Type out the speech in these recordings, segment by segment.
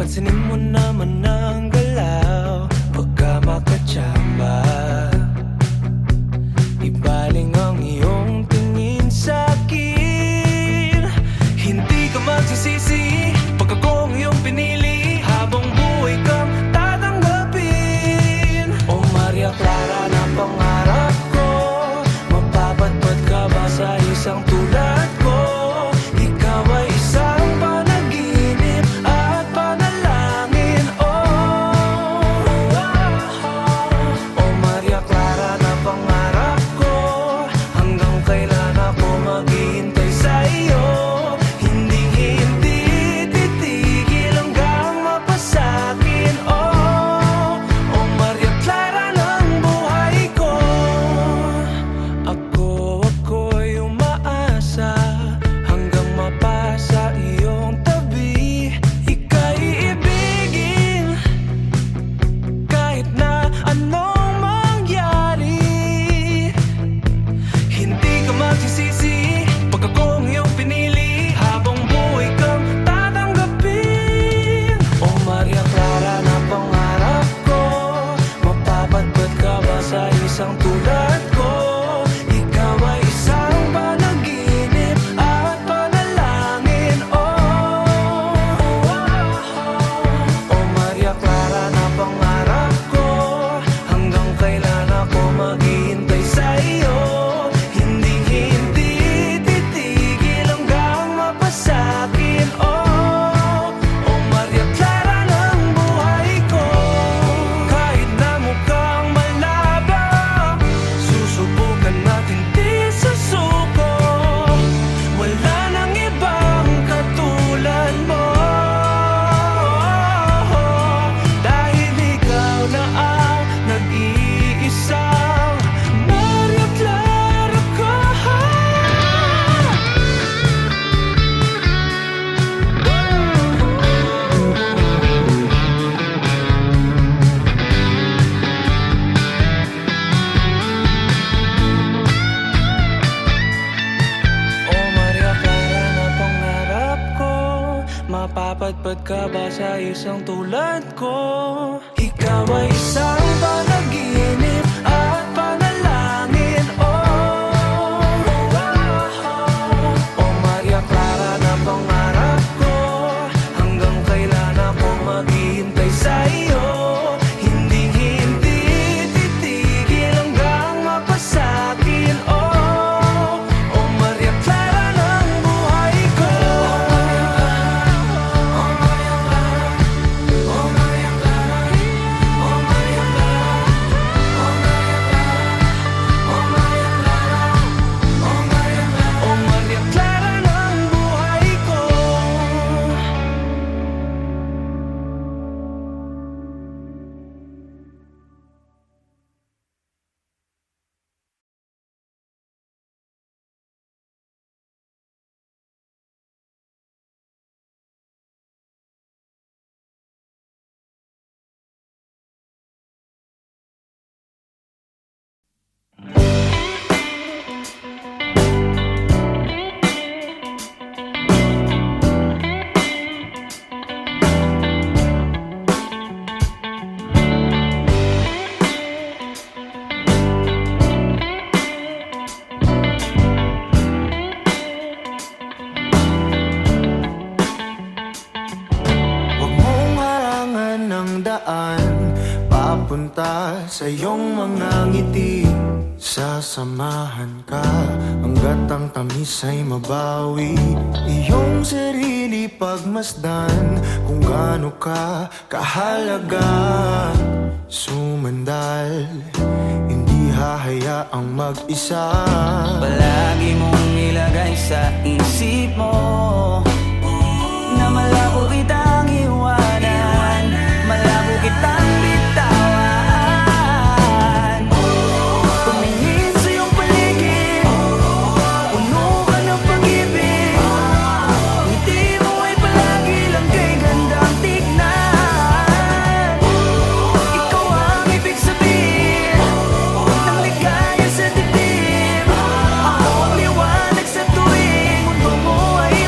Pansinin mo naman ang galaw pagka makatsamba. Ibaling ang iyong tingin sa'kin. Hindi ka magsisisi pag ako ang iyong pinili. Habang buhay kang tatanggapin. O Maria Clara na pangarap ko, mapapatpat ka ba sa isang tulad ko? Ikaw ay isang panaginip at panalangin. O Maria Clara na pangarap ko, hanggang kailan ako maghihintay sa iyo. Hindi titigil hanggang mapasakin. O Maria Clara ng buhay ko. Ako'y umaasa hanggang mapasa iyong tabi. Ika'y iibigin kahit na anong mangyari. Hindi ka magsisisi pag ako ang iyong pinili. Habang buhay kang tatanggapin. O Maria Clara na pangarap ko, mapapatpat ka ba sa isang tulad ko? Ikaw ay isang panaginip at panalangin. O Maria Clara na pangarap ko, hanggang kailan ako maghihintay sa iyo. Hindi titigil hanggang mapasakin. O Maria Clara ng buhay ko. Kahit na mukhang malabo, susubukan natin di susuko. Wala nang ibang katulad mo. Dahil ikaw na ang nag-iisang Maria Clara ko. O Maria Clara na pangarap ko, mapapatpat ka ba sa isang tulad ko? Ikaw ay isang panaginip at panalangin. O Maria Clara na pangarap ko, hanggang kailan ako maghihintay sa iyo. Hindi titigil hanggang mapasakin. O Maria Clara ng buhay ko. O Maria Clara, O Maria Clara, O Maria Clara, O Maria Clara, O Maria Clara, O Maria Clara, O Maria Clara ng buhay ko. Huwag mong harangan ng daan papunta sa iyong mga ngiti. Sasamahan ka hanggat ang tamis ay mabawi. Iyong sarili pagmasdan kung gaano ka kahalaga. Sumandal, hindi hahayaang mag-isa. Palagi mong ilagay sa isip mo na malabo kitang iwanan, malabo kitang bitawan. Tumingin sa iyong paligid, puno ka ng pag-ibig. Ngiti mo ay palagi lang kay gandang tignan. Ikaw ang ibig sabihin ng ligaya sa dibdib. Ako ang liwanag sa tuwing mundo mo ay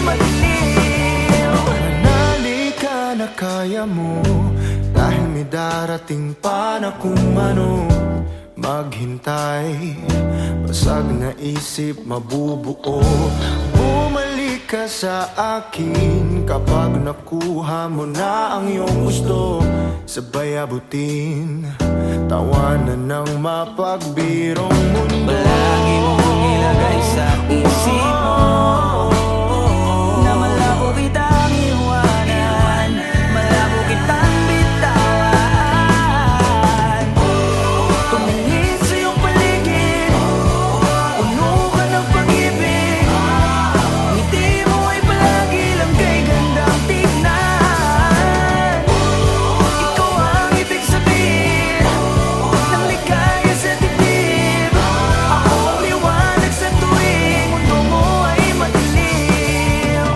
kaya mo. Dahil may darating pa na kung ano maghintay. Basag na isip mabubuo. Bumalik ka sa akin kapag nakuha mo na ang iyong gusto. Sabay abutin, tawanan ng mapagbirong mundo. Palagi mong ilagay sa isip mo na malabo kitang iwanan, malabo kitang bitawan. Tumingin sa iyong paligid, puno ka ng pag-ibig. Ngiti mo ay palagi lang kay gandang tignan. Ikaw ang ibig sabihin ng ligaya sa dibdib. Ako ang liwanag sa tuwing mundo mo ay madilim.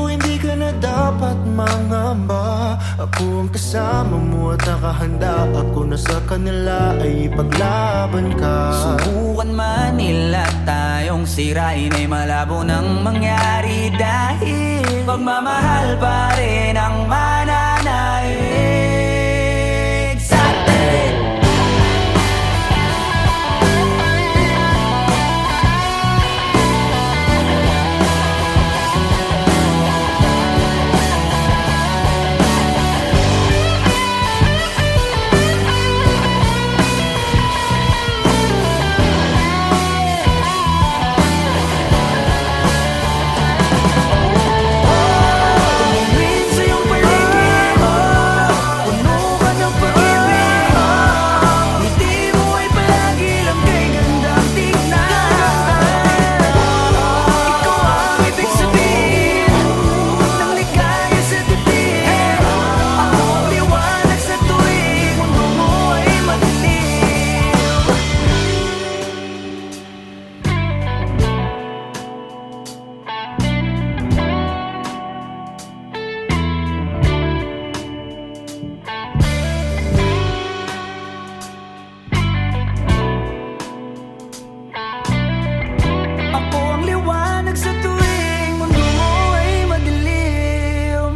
Hindi ka na dapat mangamba. Ako ang kasama mo at nakahanda. Ako na sa kanila ay ipaglaban ka. Subukan man nila tayong sirain ay malabo nang mangyari. Dahil pagmamahal pa rin ang mananaig sa atin. Tumingin sa iyong paligid, puno ka ng pag-ibig. Ngiti mo ay palagi lang kay gandang tignan. Ikaw ang ibig sabihin ng ligaya sa dibdib. Ako ang liwanag sa tuwing mundo mo ay madilim. Ako ang liwanag sa tuwing mundo mo ay madilim.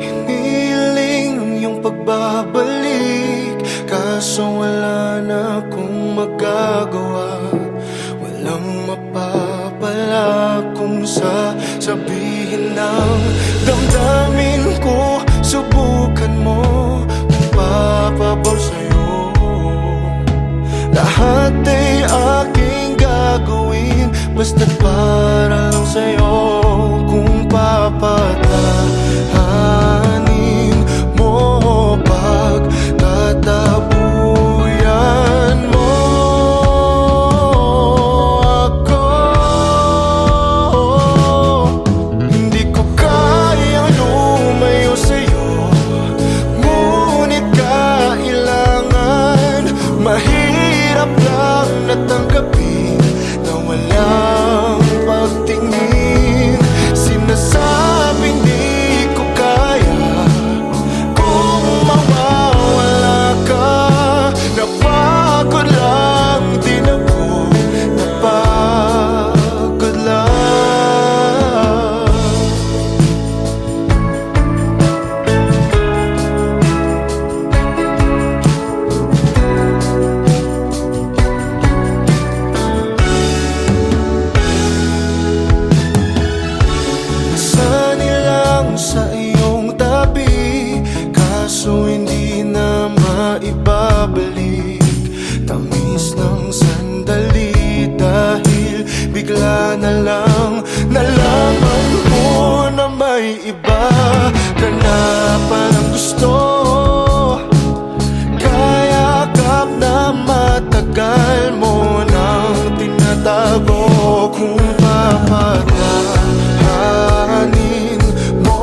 Hiniling ang iyong pagbabalik, kaso wala na akong magagawa. Walang mapapala kung sasabihin ng damdamin ko. Subukan mo kung papabaw sa'yo. Lahat ay aking gagawin, basta't para lang sa'yo. Kung papatahanin mo, pagtatabuyan mo ako. Hindi ko kayang lumayo sa'yo, ngunit kailangan. Mahirap lang natanggapin na walang pagtingin. Sinasabing di ko kaya kung mawawala ka. Napagod lang din ako, napagod lang. Sanay lang sa iyong tabi, kaso hindi na maibabalik. Tamis ng sandali dahil bigla na lang nalaman mo na may iba ka na palang gusto. Kaya kap na matagal mo nang tinatago. Kung papatahanin mo,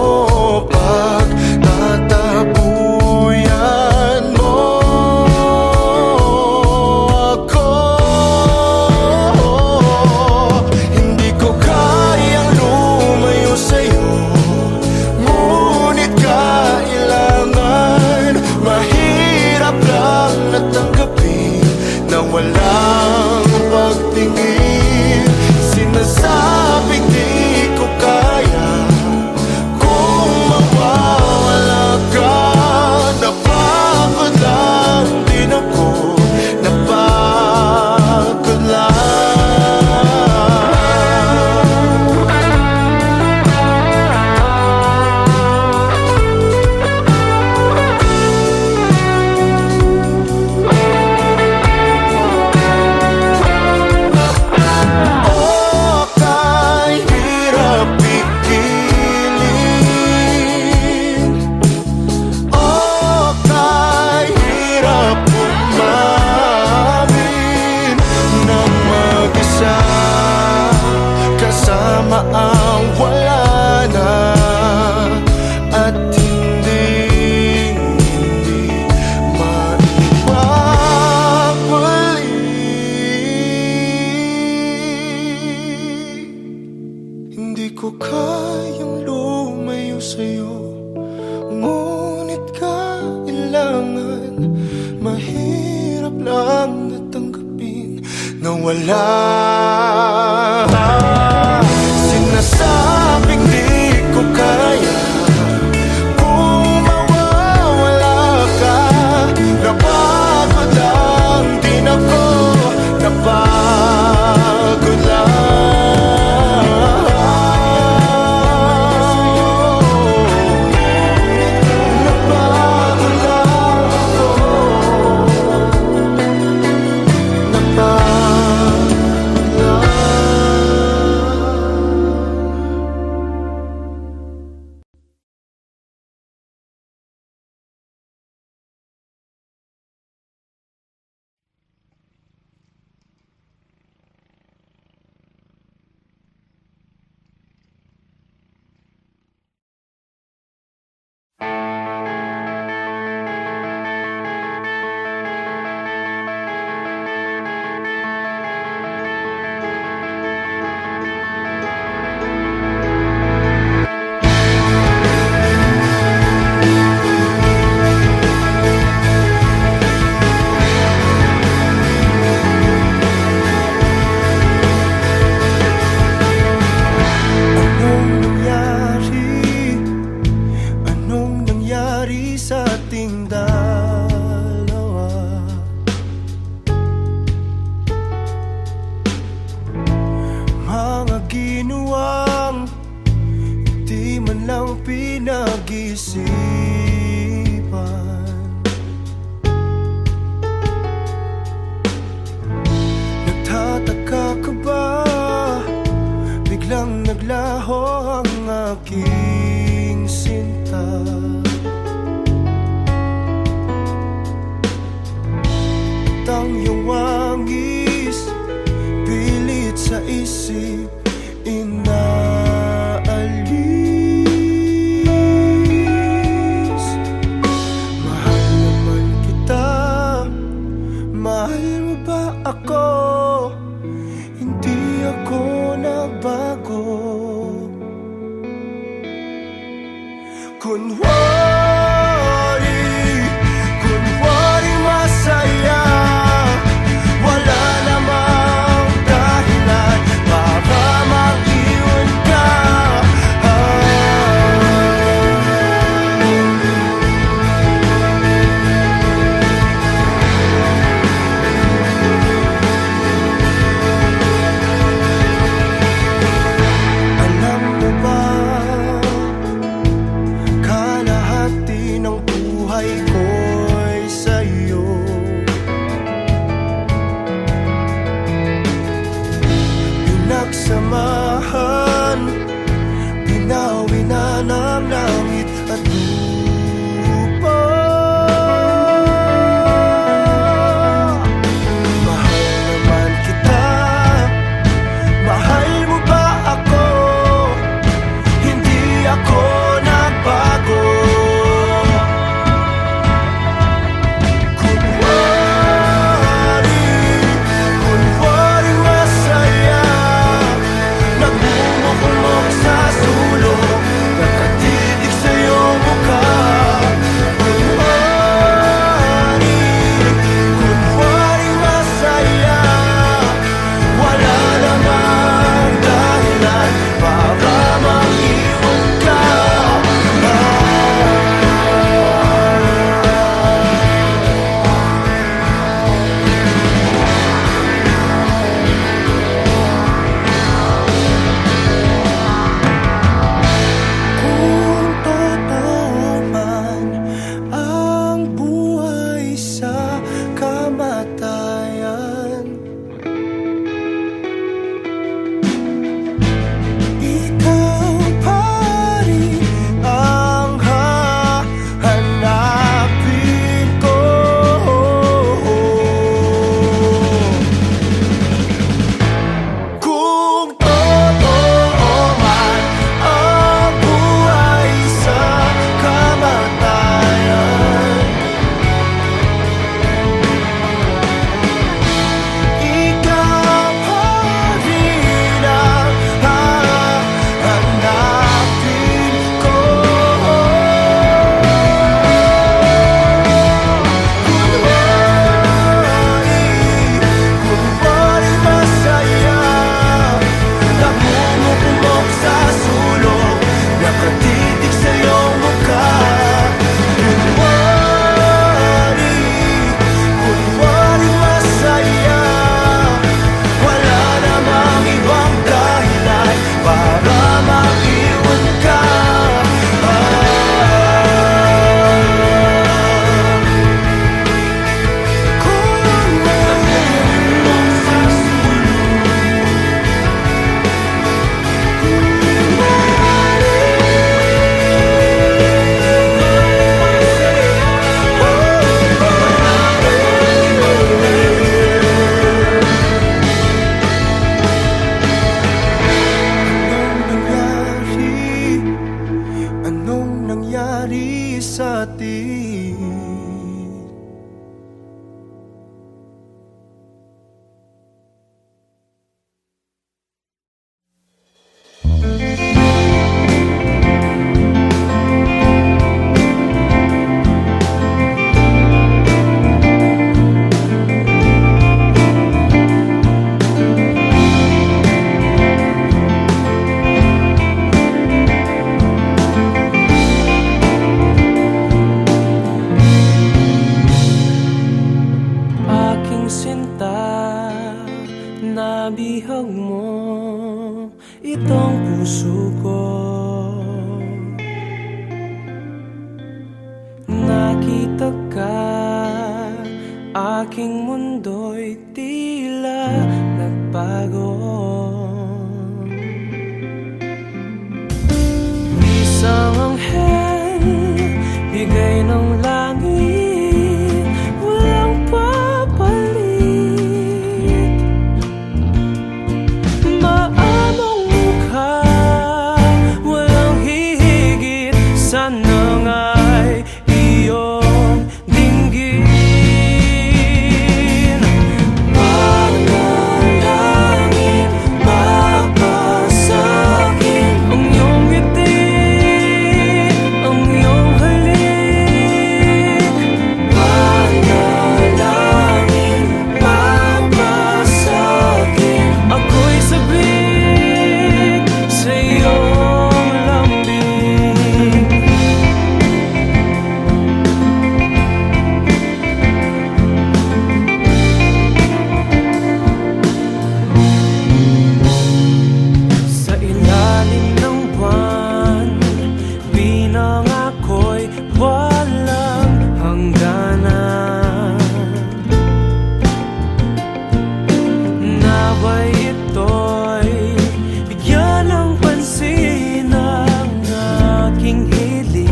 pagtatabuyan mo ako. Hindi ko kayang lumayo tama ang wala na. At hindi maibabalik. Hindi ko kayang lumayo sa'yo, ngunit kailangan. Mahirap lang natanggapin na wala. Sinasabing di ko kaya kung mawawala ka. Napagod lang din ako, napagod lang. Napagod lang ako, napagod lang. Anong nangyari sa ating dalawa? Mga ginawang di man lang pinag-isipan. Nagtataka ka ba? Biglang naglaho ang aking sinta. At ang iyong wangis pilit sa isip inaalis. Mahal naman kita, mahal mo ba ako? Hindi ako nagbago. Kunwari masaya, wala namang dahilan para mag-iwan ka. Alam mo ba, kalahat itong puso ko. Nakita ka, aking mundo'y tila nagbago. Isang anghel, bigay ng langit, walang papalit. Maamong mukha, walang hihigit, sana nga'y iyong dinggin. Panalangin, mapasakin ang iyong ngiti, ang iyong halik. Panalangin, mapasakin, ako'y sabik sa iyong lambing. Sa ilalim ng buwan, pinangako'y walang hangganan. Naway ito'y bigyan ng pansin ang aking hiling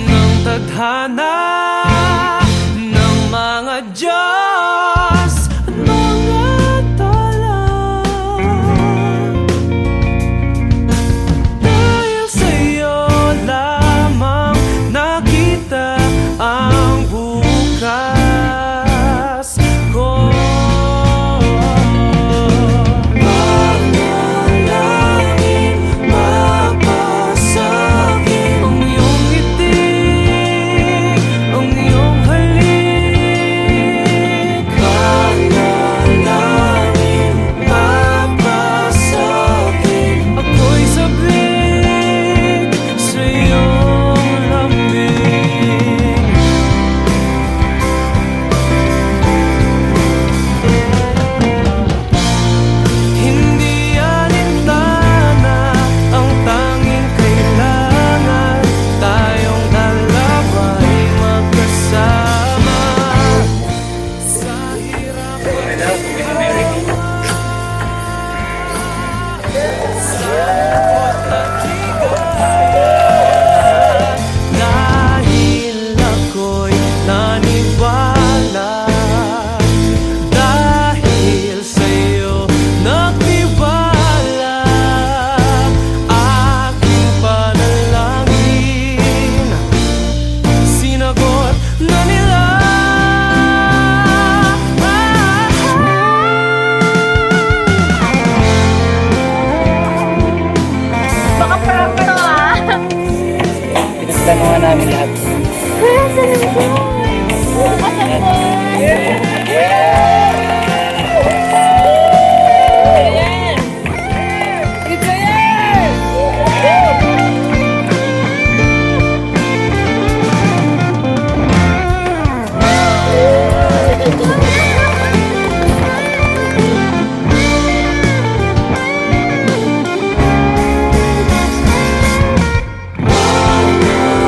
ng tadhana ng mga Diyos at mga tala. Dahil sa'yo lamang nakita ang bukas ko. Panalangin, mapasakin ang iyong ngiti, ang iyong halik. Panalangin, mapasakin, ako'y sabik sa iyong lambing. Hindi alintana ang tanging kailangan, tayong dalawa'y magkasama sa hirap at sa lungkot at higaan. Dahil ako'y naniwala, dahil sa'yo nagtiwala, aking panalangin sinagot na nila. Baka prank to ah. Pinagtanuhan namin lahat. Kuya, saan mo?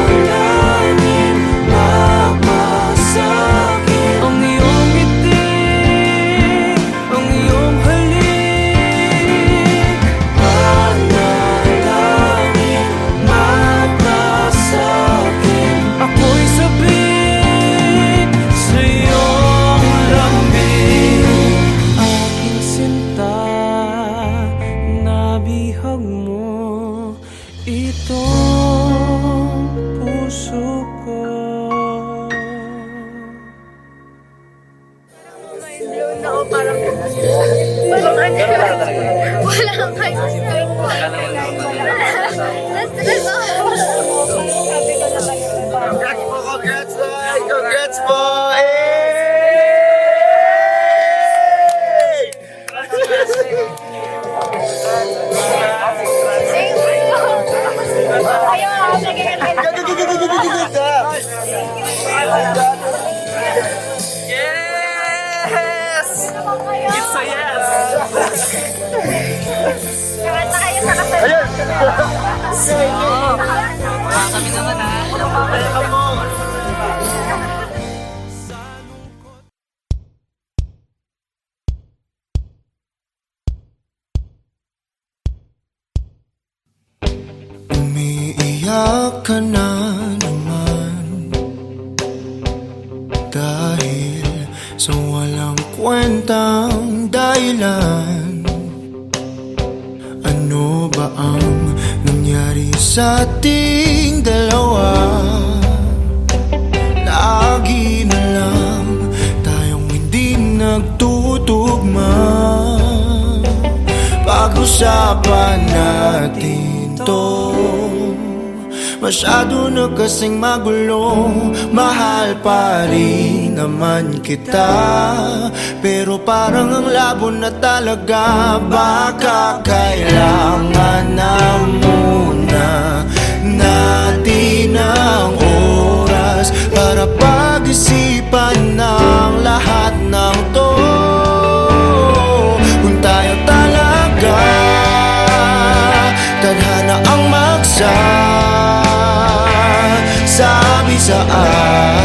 Panalangin, mapasakin ang iyong ngiti, ang iyong halik. Kanta kayo sa kasal. Kami naman ha. Umiiyak ka na naman dahil sa walang kwentang dahilan. Ano ba ang nangyari sa ating dalawa? Lagi na lang tayong hindi nagtutugma. Pag-usapan natin to. Masyado na kasing magulo. Mahal pa rin naman kita, pero parang ang labo na talaga. Baka kailangan na muna natin ang oras para pag-isipan ng lahat ng to. Kung tayo talaga tadhana ang sabi sa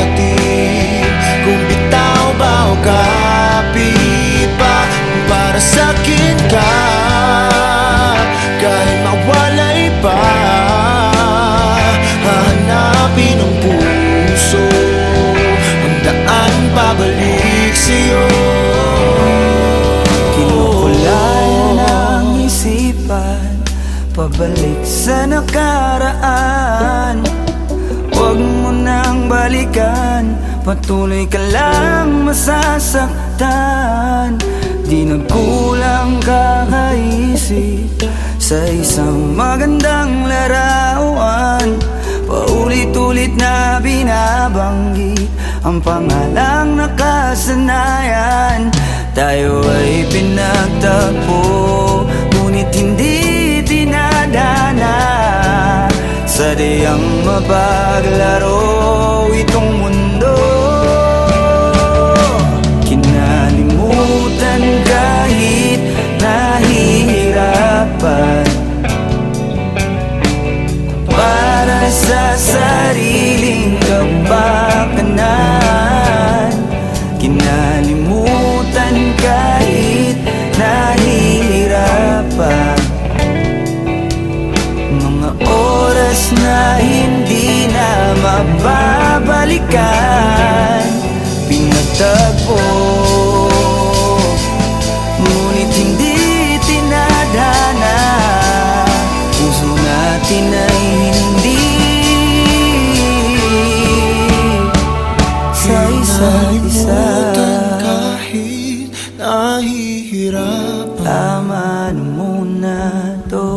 atin, kung bitaw ba o kapit pa. Para sa'kin ka, kahit mawalay pa, hahanapin ang puso ang daan pabalik sa'yo. Kinukulay ng isipan, pabalik sa nakaraan. Huwag mo nang balikan, patuloy ka lang masasaktan. Di nagkulang kakaisip sa isang magandang larawan. Paulit-ulit na binabanggit ang pangalang nakasanayan. Tayo ay pinagtagpo, ngunit hindi dinadana. Sadyang mapaglaro itong mundo. Kinalimutan kahit nahihirapan, para sa sariling kapakanan. Kinalimutan kahit nahihirapan, mga oras na hindi na mababalikan. Pinagtagpo, ngunit hindi tinadhana. Puso natin ay hindi sa isa't isa. Kahit nahihirapan, Tama na muna to.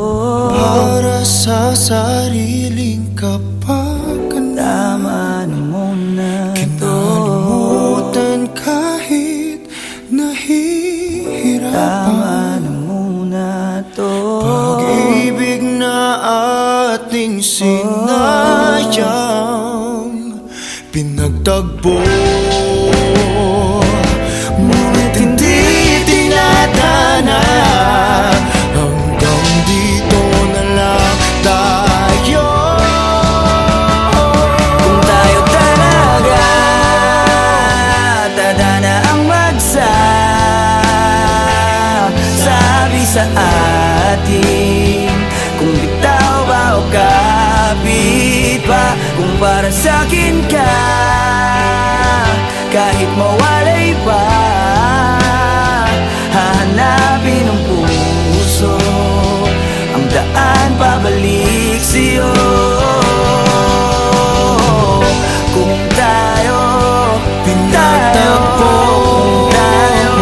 para sa sariling kapakanan. Tama na muna to. Kinalimutan kahit nahihirapan. Tama na muna to. Pag-ibig na ating sinayang, pinagtagpo, ngunit hindi tinadhana. Hanggang dito na lang tayo. Kung tayo talaga tadhana ang sabi sa atin, kung bitaw ba o kapit pa. Kung para sa'kin ka, kahit mawalay pa, hahanapin ang puso ang daan pabalik sa'yo. Kung tayo Pinagtagpo, tayo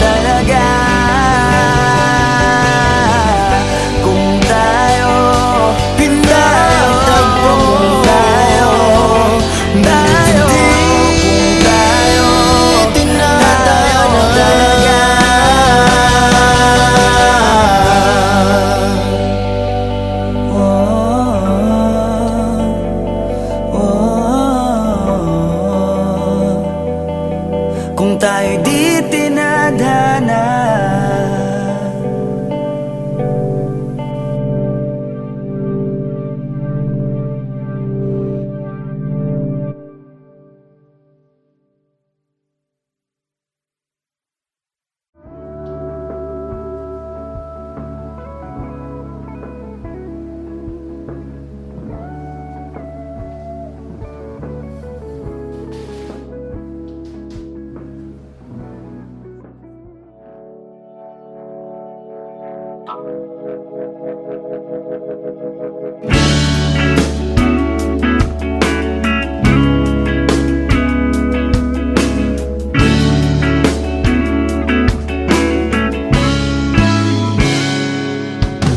talaga. Kung tayo pinagtagpo, tayo talaga. tayo di tinadhana.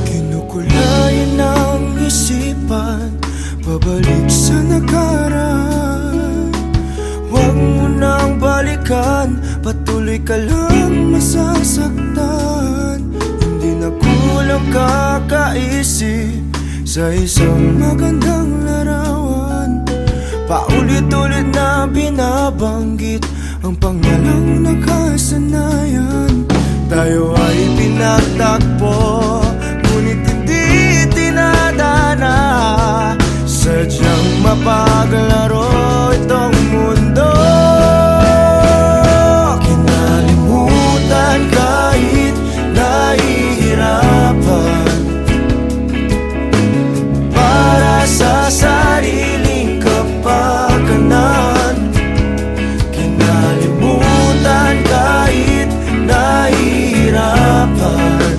Kinukulayan ang isipan, pabalik sa nakaraan. Huwag mo nang balikan, patuloy ka lang masasaktan. Hindi na kulang kakaisip sa isang magandang larawan. Paulit-ulit na binabanggit ang pangalang nakasanayan. Tayo ay pinagtagpo, ngunit hindi tinadhana. Sadyang mapaglaro itong mundo. Kinalimutan kahit nahihirapan, para sa sariling kapakanan. Kinalimutan kahit nahihirapan,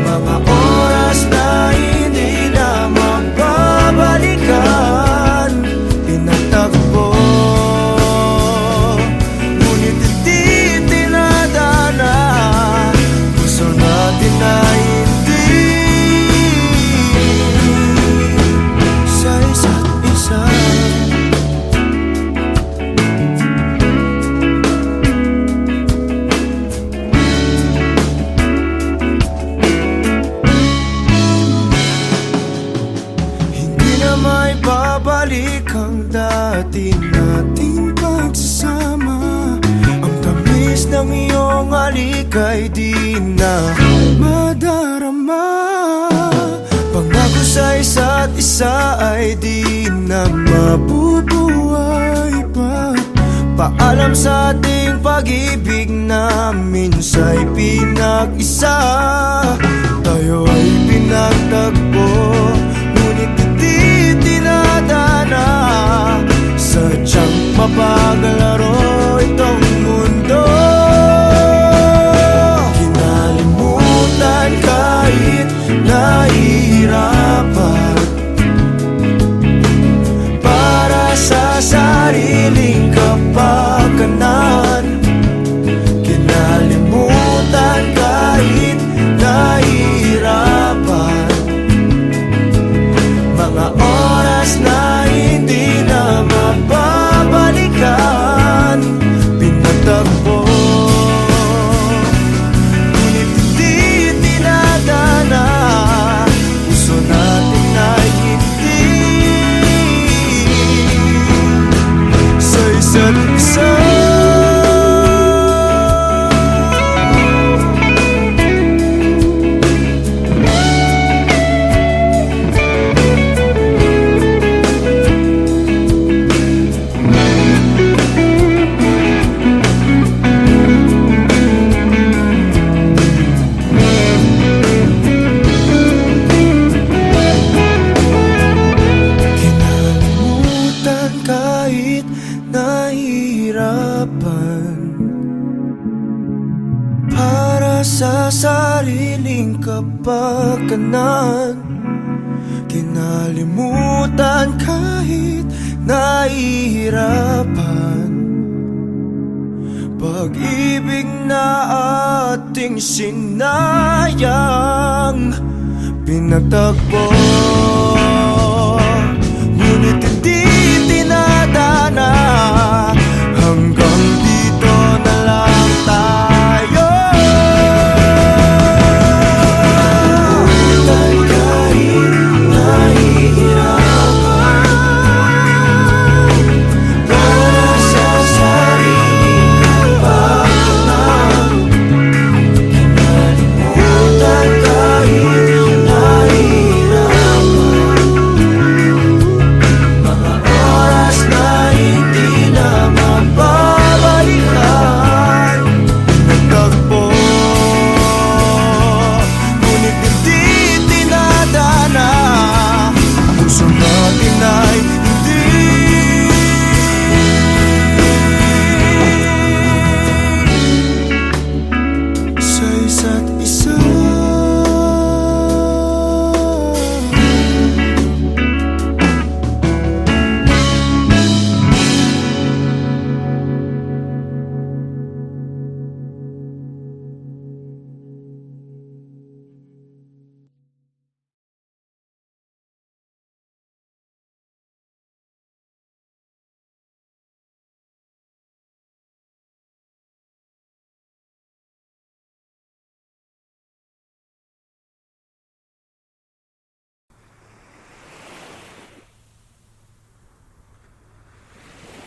mga oras na hindi na magbabalikan. Pinagtagpo, ngunit hindi tinadhana. Gusto natin na hindi sa isa't isa. Hindi na may babalik ang dati nating pagsasama. Ang tamis ng iyong halik ay di na madarama. Pangako sa isa't isa ay di na mabubuhay pa. Paalam sa ating pag-ibig na minsa'y pinag-isa. Tayo ay pinagtagpo, ngunit hindi tinadhana. Sadyang mapaglaro itong mundo. Kinalimutan kahit nahihirapan, para sa sariling kapakanan. Kinalimutan kahit nahihirapan, mga oras na hindi na mababalikan. Pinagtagpo, ngunit hindi tinadhana. Gusto natin na hindi sa isa't isa. Kinalimutan kahit nahihirapan, para sa sariling kapakanan. Kinalimutan kahit nahihirapan, pag-ibig na ating sinayang. Pinagtagpo, ngunit hindi tinadhana. Hanggang dito na lang tayo. Kahit nahihirapan, para sa sarili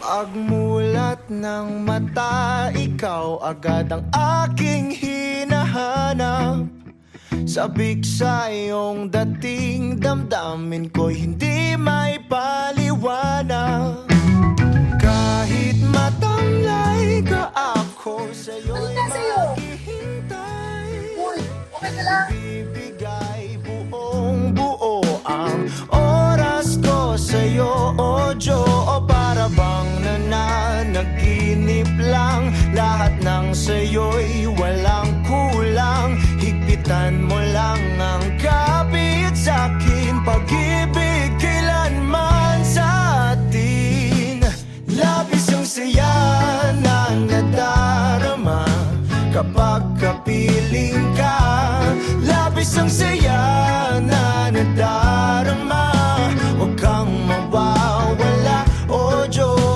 Pagmulat ng mata, ikaw agad ang aking hinahanap. Sabik sa iyong dating, damdamin ko'y hindi may paliwanag. Kahit matamlay ka, ako sa'yo'y Ano na sa'yo? maghihintay. Uy, okay ka lang? Bibigay buong buo ang oras ko sa'yo, o Diyo. O para bang nananaginip lang, lahat ng sa'yo'y walang kulang. Higpitan mo lang ang kapit sa'kin, pag-ibig kailanman sa atin. Labis ang saya na nadarama kapag kapiling ka. Labis ang saya na nadarama, huwag kang mawawala, o Diyos.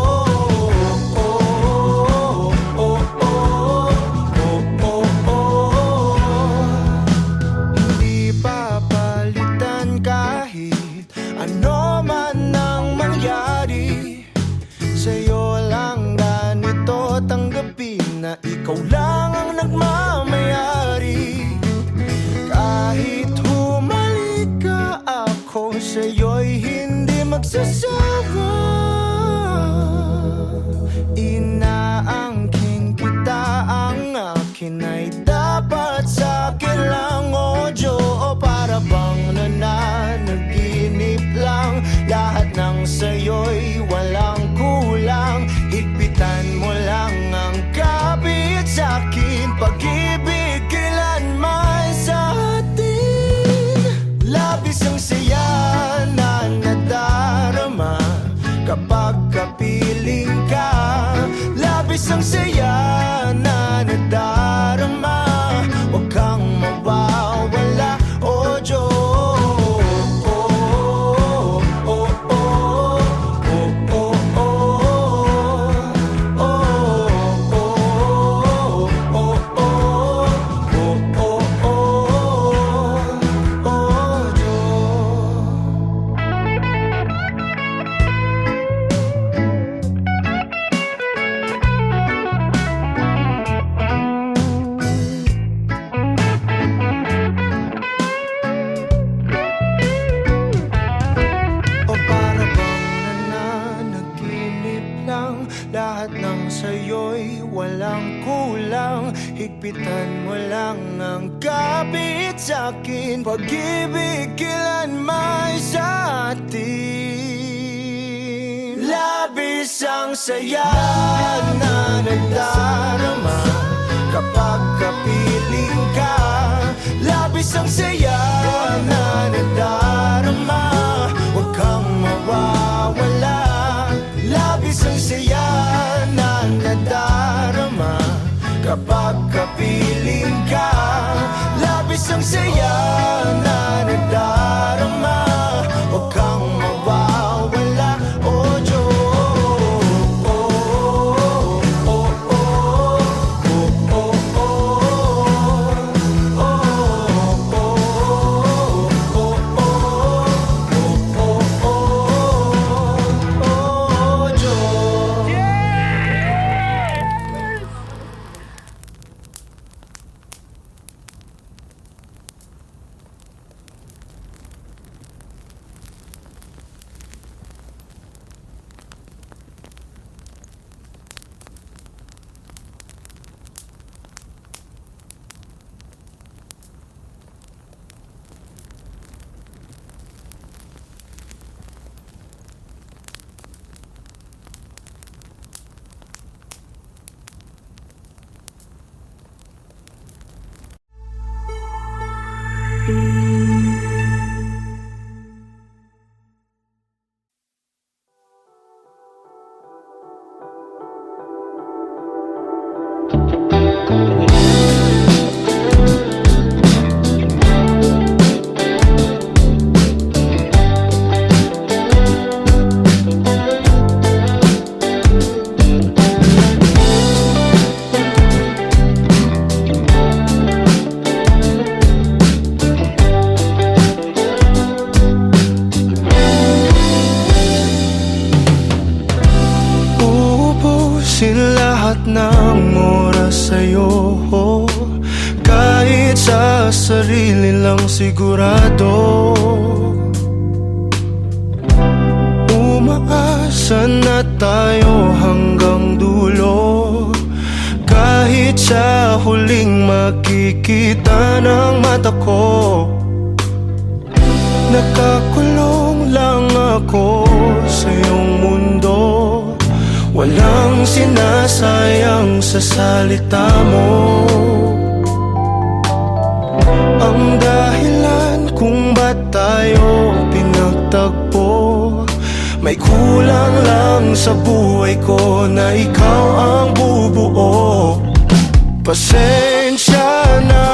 Hindi papalitan kahit ano man ang mangyari. Sa'yo lang ganito tanggapin na ikaw lang ang nagmamayari. Kahit humalik ka, ako sa'yo'y hindi magsasawa. Inaangkin kita, ang akin ay dapat sa'kin lang, o Diyo. O para bang nananaginip lang, lahat ng sa'yo'y walang kulang. Higpitan mo lang ang kapit sa'kin, pag-ibig kailanman sa atin. Labis ang saya na nadarama kapag kapiling ka. Labis ang saya na nadarama, huwag kang mawawala, o Diyos. O para bang nananaginip lang, lahat ng sa'yo'y walang kulang. Higpitan mo lang ang kapit sa'kin, pag-ibig kailanman sa atin. Labis ang saya na nadarama kapag kapiling ka. Labis ang saya na nadarama, huwag kang mawawala. Labis ang saya na nadarama kapag kapiling ka. Labis ang saya na nadarama, huwag kang mawawala, o Diyos. Ubusin lahat ng oras sa'yo, kahit sa sarili lang sigurado. Umaasa na tayo hanggang dulo, kahit sa huling makikita ng mata ko. Nakakulong lang ako sa iyong mundo, walang sinasayang sa salita mo. Ang dahilan kung ba't tayo pinagtagpo, may kulang lang sa buhay ko na ikaw ang bubuo. Pasensya na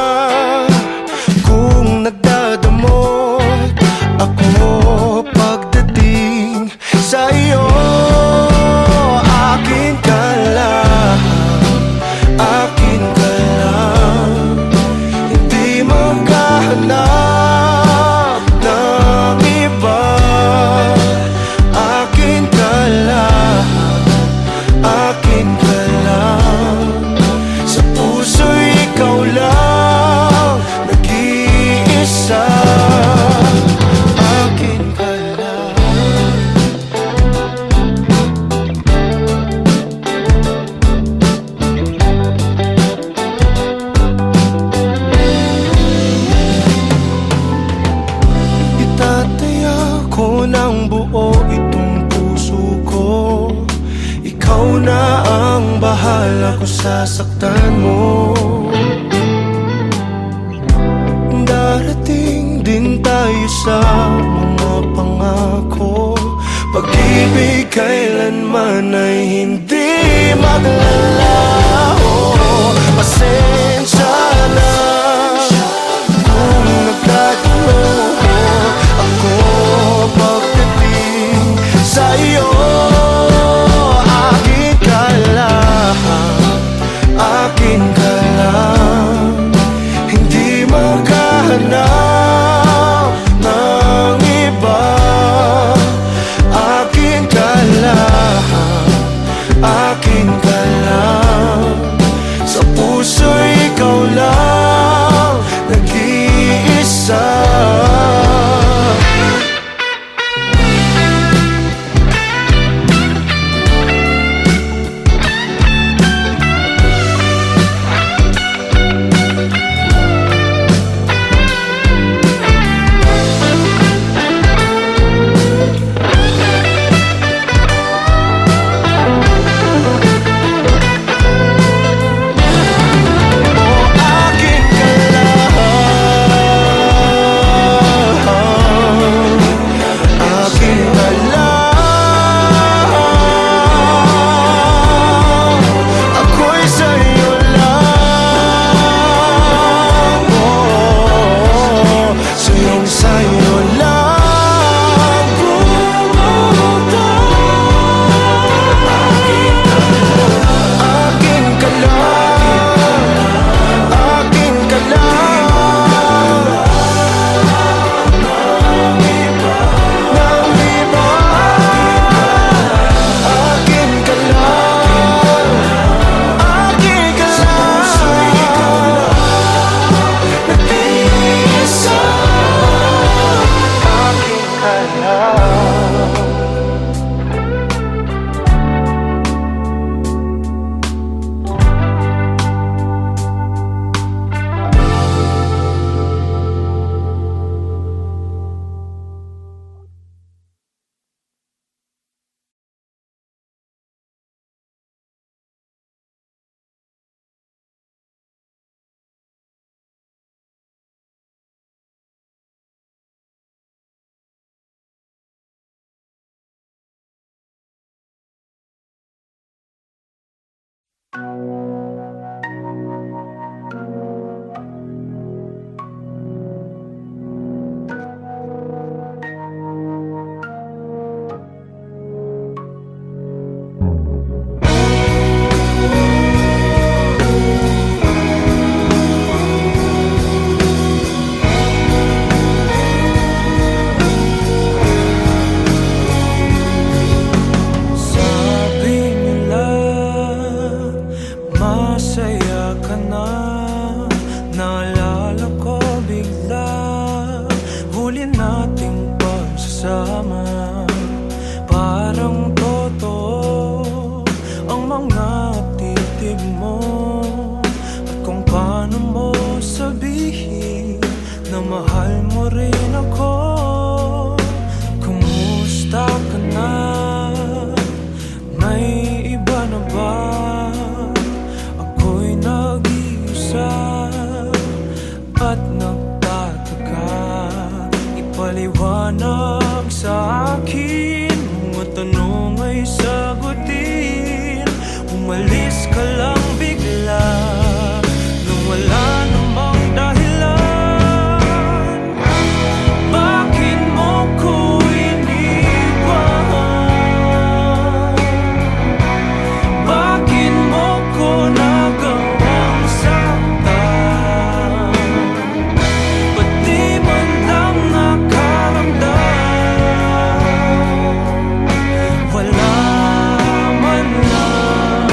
kung nagdadamot ako pagdating sa iyo. Akin ka lang, akin ka lang, hindi maghahanap ng iba. Akin ka lang, akin ka lang, sa puso'y ikaw lang nag-iisa. Akin ka lang. Itataya ko ng buo itong puso ko, ikaw na ang bahala kung sasaktan mo. Darating din tayo sa mga pangako, pag-ibig kailanman ay hindi maglalaho. Pasensya na kung nagkatalo ako pagdating sa iyo. Akin ka lang, akin ka lang, hindi maghahanap ng iba. Akin ka lang, akin ka lang, sa puso'y ikaw lang mga titig mo at kung paano mo sabihin na mahal mo rin ako. Kumusta ka na? May iba na ba? Ako'y nag-iisa at nagtataka. Ipaliwanag sa akin, mga tanong ay sagutin. Umalis ka lang bigla nung wala namang dahilan. Bakit mo ko iniwan? Bakit mo ko nagawang saktan? Ba't di man lang nakaramdam? Wala man lang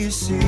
isip